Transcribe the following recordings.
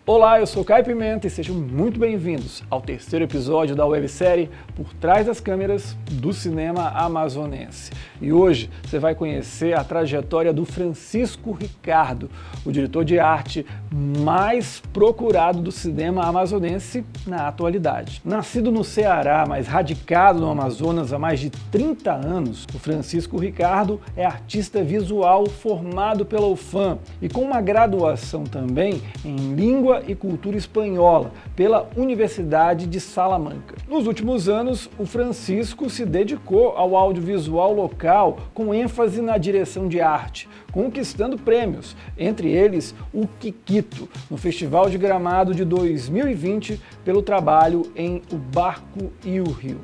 Olá, eu sou Caio Pimenta e sejam muito bem-vindos ao terceiro episódio da websérie Por Trás das Câmeras do Cinema Amazonense. E hoje você vai conhecer a trajetória do Francisco Ricardo, o diretor de arte mais procurado do cinema amazonense na atualidade. Nascido no Ceará, mas radicado no Amazonas há mais de 30 anos, o Francisco Ricardo é artista visual formado pela UFAM e com uma graduação também em Língua e Cultura Espanhola pela Universidade de Salamanca. Nos últimos anos, o Francisco se dedicou ao audiovisual local com ênfase na direção de arte, conquistando prêmios, entre eles o Quiquito, no Festival de Gramado de 2020, pelo trabalho em O Barco e o Rio.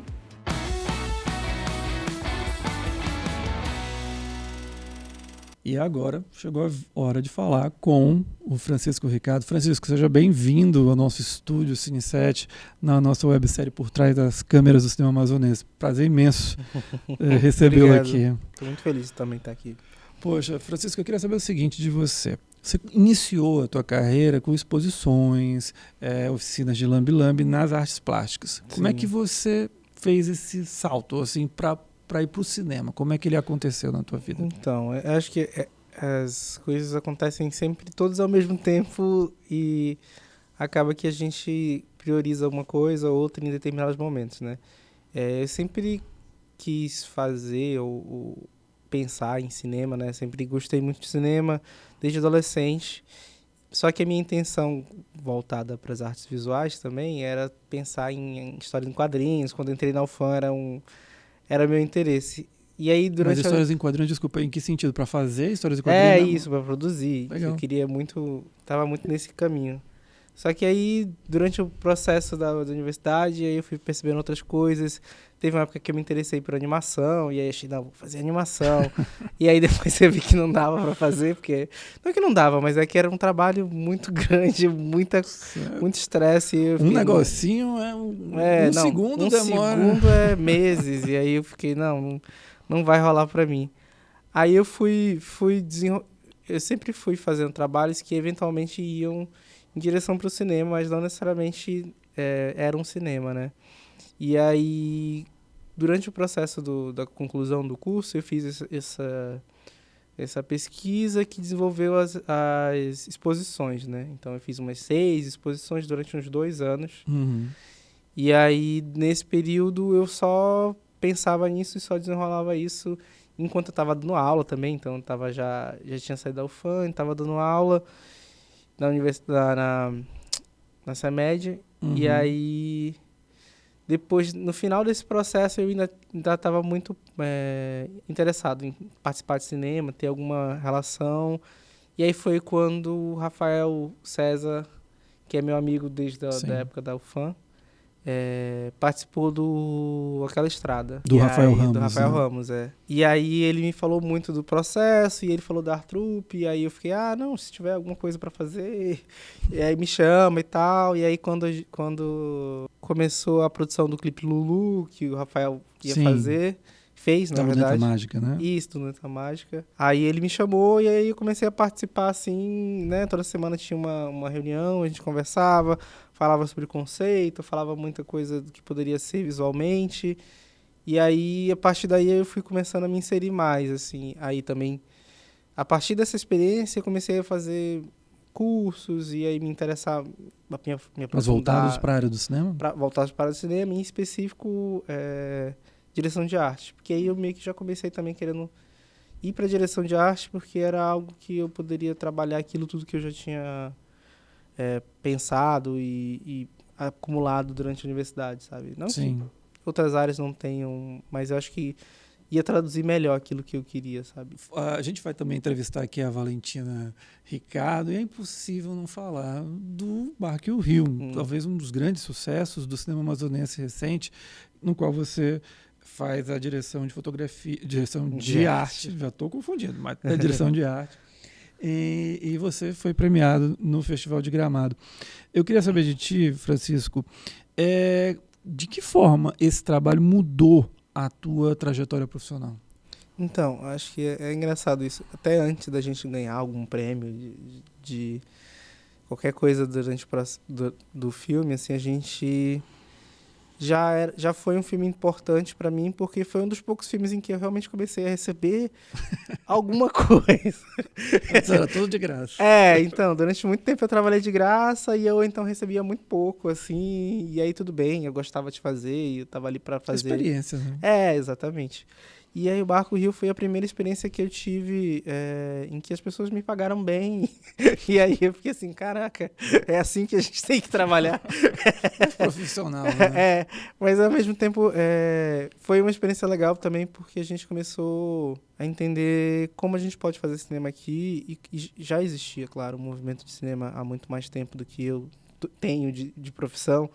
E agora chegou a hora de falar com o Francisco Ricardo. Francisco, seja bem-vindo ao nosso estúdio Cine7, na nossa websérie Por Trás das Câmeras do Cinema Amazonense. Prazer imenso recebê-lo aqui. Estou muito feliz de também estar aqui. Poxa, Francisco, eu queria saber o seguinte de você. Você iniciou a tua carreira com exposições, oficinas de lambe-lambe nas artes plásticas. Como é que você fez esse salto assim, para ir para o cinema? Como é que ele aconteceu na tua vida? Então, eu acho que as coisas acontecem sempre todas ao mesmo tempo e acaba que a gente prioriza uma coisa ou outra em determinados momentos, né? Eu sempre quis fazer ou pensar em cinema, né? Sempre gostei muito de cinema desde adolescente. Só que a minha intenção voltada para as artes visuais também era pensar em história em quadrinhos. Quando eu entrei na UFAM era meu interesse. E aí, durante Mas histórias em quadrinhos, desculpa, em que sentido? Para fazer histórias em quadrinhos? Isso, para produzir. Legal. Eu queria muito, estava muito nesse caminho. Só que aí, durante o processo da universidade, aí eu fui percebendo outras coisas. Teve uma época que eu me interessei por animação, e aí achei, não, vou fazer animação. E aí depois eu vi que não dava para fazer, porque... Não é que não dava, mas é que era um trabalho muito grande, muito estresse. Negocinho é um segundo demora. Um segundo é meses, e aí eu fiquei, não vai rolar para mim. Aí eu eu sempre fui fazendo trabalhos que eventualmente iam em direção para o cinema, mas não necessariamente era um cinema, né? E aí, durante o processo da conclusão do curso, eu fiz essa pesquisa que desenvolveu as exposições, né? Então, eu fiz umas 6 exposições durante uns 2 anos. Uhum. E aí, nesse período, eu só pensava nisso e só desenrolava isso enquanto eu estava dando aula também. Então, eu já tinha saído da UFAM, estava dando aula na universidade, na CEMED. Uhum. E aí, depois, no final desse processo, eu ainda estava muito interessado em participar de cinema, ter alguma relação. E aí foi quando o Rafael César, que é meu amigo desde da época da UFAM, participou do Aquela Estrada. Do Rafael Ramos. Do Rafael Ramos, E aí ele me falou muito do processo, e ele falou da Artrupe, e aí eu fiquei, se tiver alguma coisa pra fazer, e aí me chama e tal. E aí quando começou a produção do clipe Lulu, que o Rafael ia fez, na verdade. Luneta Mágica, né? Isso, do Luneta Mágica. Aí ele me chamou e aí eu comecei a participar, assim, né? Toda semana tinha uma reunião, a gente conversava, falava sobre conceito, falava muita coisa do que poderia ser visualmente. E aí, a partir daí, eu fui começando a me inserir mais, assim. Aí também, a partir dessa experiência, eu comecei a fazer cursos e aí me interessar, me aprofundar. Mas voltados para a área do cinema? Voltados para a área do cinema, em específico, direção de arte. Porque aí eu meio que já comecei também querendo ir para a direção de arte, porque era algo que eu poderia trabalhar aquilo tudo que eu já tinha pensado e acumulado durante a universidade, sabe? Não Sim. que outras áreas não tenham, mas eu acho que ia traduzir melhor aquilo que eu queria, sabe? A gente vai também entrevistar aqui a Valentina Ricardo e é impossível não falar do Barco e o Rio, talvez um dos grandes sucessos do cinema amazonense recente, no qual você faz a direção de fotografia, direção de arte, já estou confundindo, mas é direção de arte. E você foi premiado no Festival de Gramado. Eu queria saber de ti, Francisco, de que forma esse trabalho mudou a tua trajetória profissional? Então, acho que é engraçado isso. Até antes da gente ganhar algum prêmio qualquer coisa durante do filme, assim, a gente já foi um filme importante para mim, porque foi um dos poucos filmes em que eu realmente comecei a receber alguma coisa. Antes era tudo de graça. Então, durante muito tempo eu trabalhei de graça e eu então recebia muito pouco, assim, e aí tudo bem, eu gostava de fazer e eu tava ali para fazer. Experiência, né? Exatamente. E aí o Barco Rio foi a primeira experiência que eu tive em que as pessoas me pagaram bem. E aí eu fiquei assim, caraca, é assim que a gente tem que trabalhar. Mais profissional, né? Mas ao mesmo tempo foi uma experiência legal também porque a gente começou a entender como a gente pode fazer cinema aqui e já existia, claro, um movimento de cinema há muito mais tempo do que eu tenho de profissão,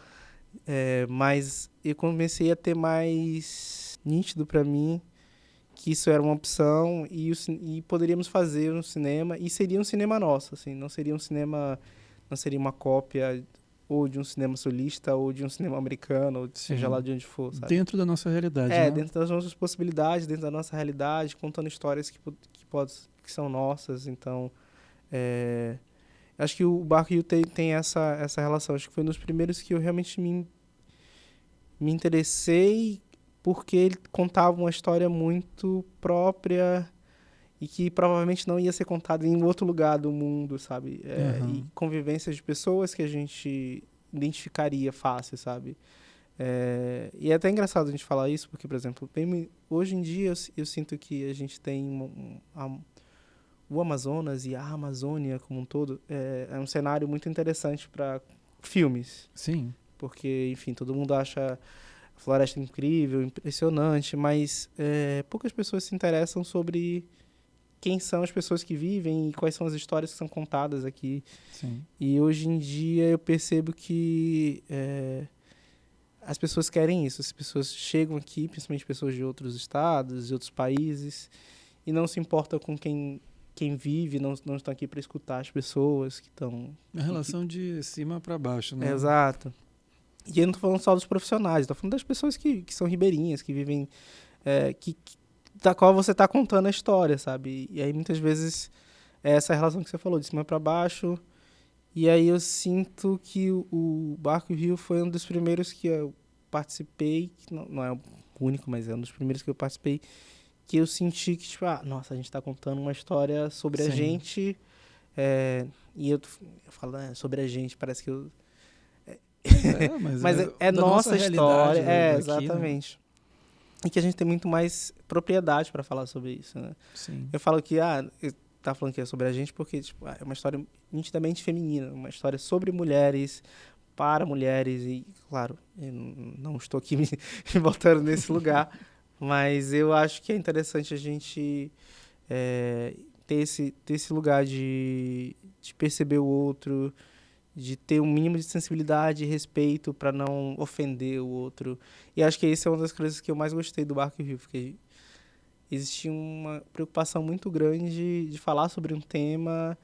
mas eu comecei a ter mais nítido para mim que isso era uma opção e poderíamos fazer um cinema, e seria um cinema nosso, assim, não seria uma cópia ou de um cinema sulista ou de um cinema americano, ou seja lá de onde for, sabe? Dentro da nossa realidade, né? Dentro das nossas possibilidades, dentro da nossa realidade, contando histórias que são nossas, então acho que o Barco Rio tem essa relação, acho que foi um dos primeiros que eu realmente me interessei, porque ele contava uma história muito própria e que provavelmente não ia ser contada em outro lugar do mundo, sabe? E convivências de pessoas que a gente identificaria fácil, sabe? E é até engraçado a gente falar isso, porque, por exemplo, hoje em dia eu sinto que a gente tem o Amazonas e a Amazônia como um todo é um cenário muito interessante para filmes. Sim. Porque, enfim, todo mundo acha a floresta incrível, impressionante, mas poucas pessoas se interessam sobre quem são as pessoas que vivem e quais são as histórias que são contadas aqui. Sim. E hoje em dia eu percebo que as pessoas querem isso. As pessoas chegam aqui, principalmente pessoas de outros estados, de outros países, e não se importam com quem vive, não estão aqui para escutar as pessoas que estão... A relação de cima para baixo, né? Exato. E eu não estou falando só dos profissionais, estou falando das pessoas que são ribeirinhas, que vivem... da qual você está contando a história, sabe? E aí, muitas vezes, é essa relação que você falou, de cima para baixo. E aí eu sinto que o Barco Rio foi um dos primeiros que eu participei, que não é o único, mas é um dos primeiros que eu participei, que eu senti que, tipo, nossa, a gente está contando uma história sobre a gente. E eu falo, sobre a gente, parece que eu... Mas é nossa história, daqui, exatamente. Né? E que a gente tem muito mais propriedade para falar sobre isso, né? Sim. Eu falo que, eu tava falando que é sobre a gente porque, tipo, é uma história nitidamente feminina, uma história sobre mulheres, para mulheres, e, claro, eu não estou aqui me botando nesse lugar, mas eu acho que é interessante a gente ter esse lugar de perceber o outro, de ter um mínimo de sensibilidade e respeito para não ofender o outro. E acho que essa é uma das coisas que eu mais gostei do Barco Rio, porque existia uma preocupação muito grande de falar sobre um tema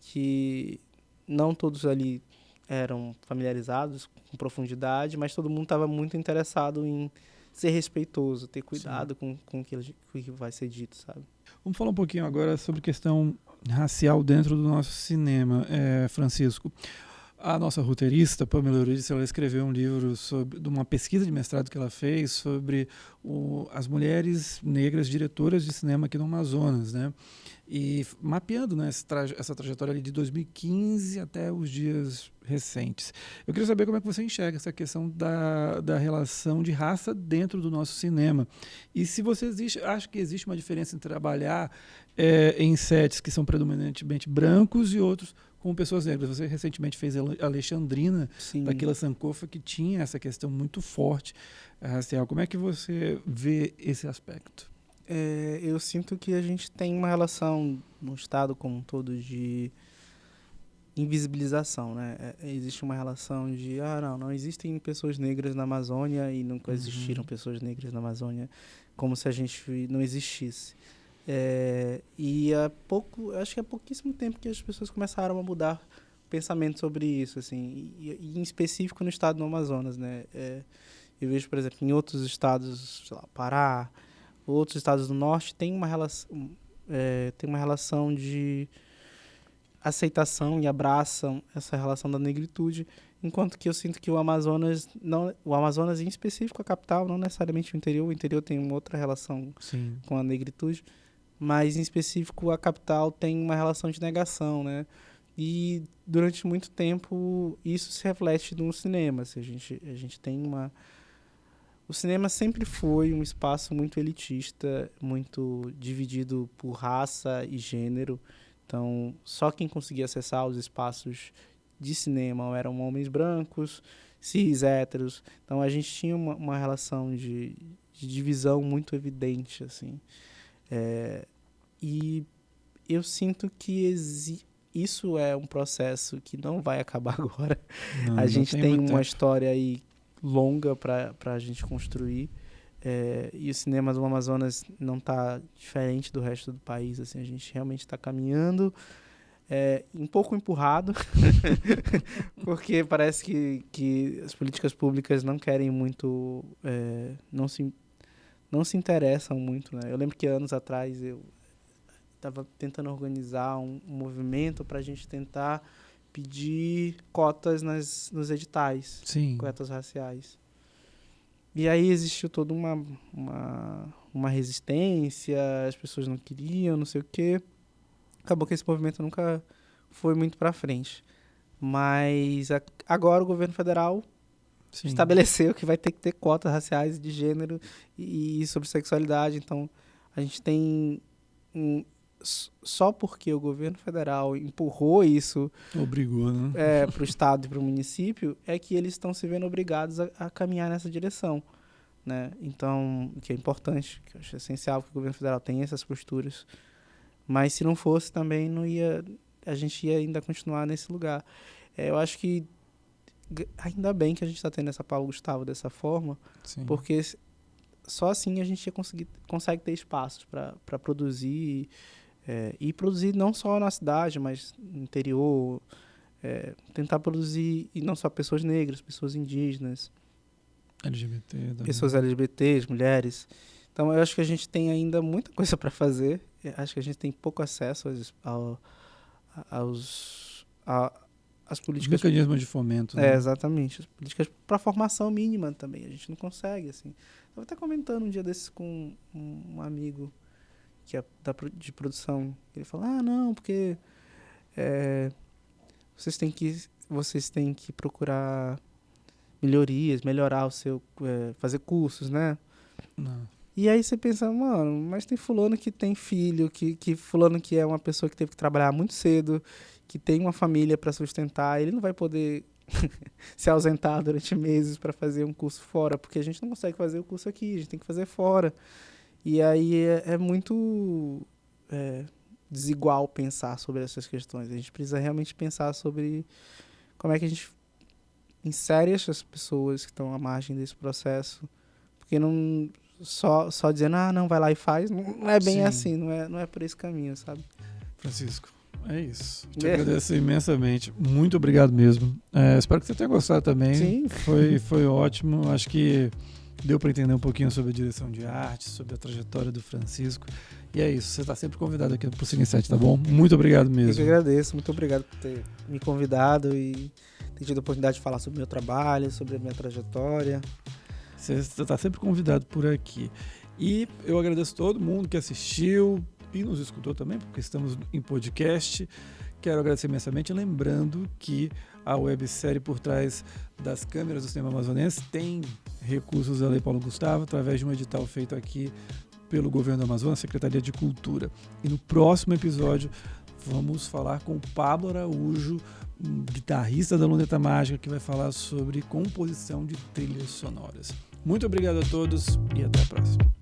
que não todos ali eram familiarizados com profundidade, mas todo mundo estava muito interessado em ser respeitoso, ter cuidado com o que vai ser dito, sabe? Vamos falar um pouquinho agora sobre questão racial dentro do nosso cinema, Francisco. A nossa roteirista, Pamela Eurídice, ela escreveu um livro de uma pesquisa de mestrado que ela fez sobre as mulheres negras diretoras de cinema aqui no Amazonas, né? E mapeando, né, essa trajetória ali de 2015 até os dias recentes. Eu queria saber como é que você enxerga essa questão da relação de raça dentro do nosso cinema. E se você acha que existe uma diferença em trabalhar em sets que são predominantemente brancos e outros com pessoas negras. Você recentemente fez Alexandrina, daquela Sankofa, que tinha essa questão muito forte racial. Como é que você vê esse aspecto? Eu sinto que a gente tem uma relação no Estado como um todo de invisibilização, né? Existe uma relação de, não existem pessoas negras na Amazônia e nunca existiram pessoas negras na Amazônia, como se a gente não existisse. E acho que há pouquíssimo tempo que as pessoas começaram a mudar o pensamento sobre isso, assim, e em específico no estado do Amazonas, né? Eu vejo, por exemplo, em outros estados, sei lá, Pará, outros estados do norte, tem uma relação de... aceitação e abraçam essa relação da negritude, enquanto que eu sinto que o Amazonas em específico, a capital, não necessariamente o interior tem uma outra relação Sim. com a negritude, mas em específico a capital tem uma relação de negação, né? E durante muito tempo isso se reflete no cinema. Assim, a gente tem uma... O cinema sempre foi um espaço muito elitista, muito dividido por raça e gênero. Então, só quem conseguia acessar os espaços de cinema eram homens brancos, cis, héteros. Então, a gente tinha uma relação de divisão muito evidente, assim. E eu sinto que isso é um processo que não vai acabar agora. Não, a gente tem uma tempo. história aí longa para a gente construir. E o cinema do Amazonas não está diferente do resto do país. Assim, a gente realmente está caminhando, um pouco empurrado, porque parece que as políticas públicas não querem muito, não se interessam muito, né? Eu lembro que anos atrás eu estava tentando organizar um movimento para a gente tentar pedir cotas nos editais, Sim. cotas raciais. E aí existiu toda uma resistência, as pessoas não queriam, não sei o quê. Acabou que esse movimento nunca foi muito para frente. Mas agora o governo federal estabeleceu que vai ter que ter cotas raciais de gênero e sobre sexualidade. Então, a gente tem... só porque o governo federal empurrou isso, obrigou, né? Para o estado e para o município, é que eles estão se vendo obrigados a caminhar nessa direção, né? Então, que é importante, que eu acho essencial que o governo federal tenha essas posturas. Mas se não fosse também, a gente ia ainda continuar nesse lugar. Eu acho que ainda bem que a gente está tendo essa Paulo Gustavo dessa forma, Sim. porque só assim a gente consegue ter espaços para produzir, e produzir não só na cidade, mas no interior, tentar produzir, e não só pessoas negras, pessoas indígenas, LGBT também. Pessoas LGBTs, mulheres. Então eu acho que a gente tem ainda muita coisa para fazer. Eu acho que a gente tem pouco acesso às políticas... Os mecanismos de fomento. Né? Exatamente. As políticas para formação mínima também. A gente não consegue, assim. Eu estava até comentando um dia desses com um amigo que é de produção. Ele falou, não, porque vocês têm que procurar melhorias, melhorar o seu... fazer cursos, né? Não. E aí você pensa, mano, mas tem fulano que tem filho, que fulano que é uma pessoa que teve que trabalhar muito cedo, que tem uma família para sustentar, ele não vai poder se ausentar durante meses para fazer um curso fora, porque a gente não consegue fazer o curso aqui, a gente tem que fazer fora. E aí é muito desigual pensar sobre essas questões. A gente precisa realmente pensar sobre como é que a gente insere essas pessoas que estão à margem desse processo, porque não... Só dizendo, não, vai lá e faz, não é bem assim, não é por esse caminho, sabe? Francisco, é isso. Te agradeço imensamente. Muito obrigado mesmo. Espero que você tenha gostado também. Sim. Foi ótimo. Acho que deu para entender um pouquinho sobre a direção de arte, sobre a trajetória do Francisco. E é isso. Você está sempre convidado aqui para o Cine 7, tá bom? Muito obrigado mesmo. Eu que agradeço. Muito obrigado por ter me convidado e ter tido a oportunidade de falar sobre o meu trabalho, sobre a minha trajetória. Você está sempre convidado por aqui. E eu agradeço todo mundo que assistiu e nos escutou também, porque estamos em podcast. Quero agradecer imensamente, lembrando que a websérie Por Trás das Câmeras do Cinema Amazonense tem recursos da Lei Paulo Gustavo, através de um edital feito aqui pelo Governo do Amazonas, Secretaria de Cultura. E no próximo episódio vamos falar com o Pablo Araújo, um guitarrista da Luneta Mágica, que vai falar sobre composição de trilhas sonoras. Muito obrigado a todos e até a próxima.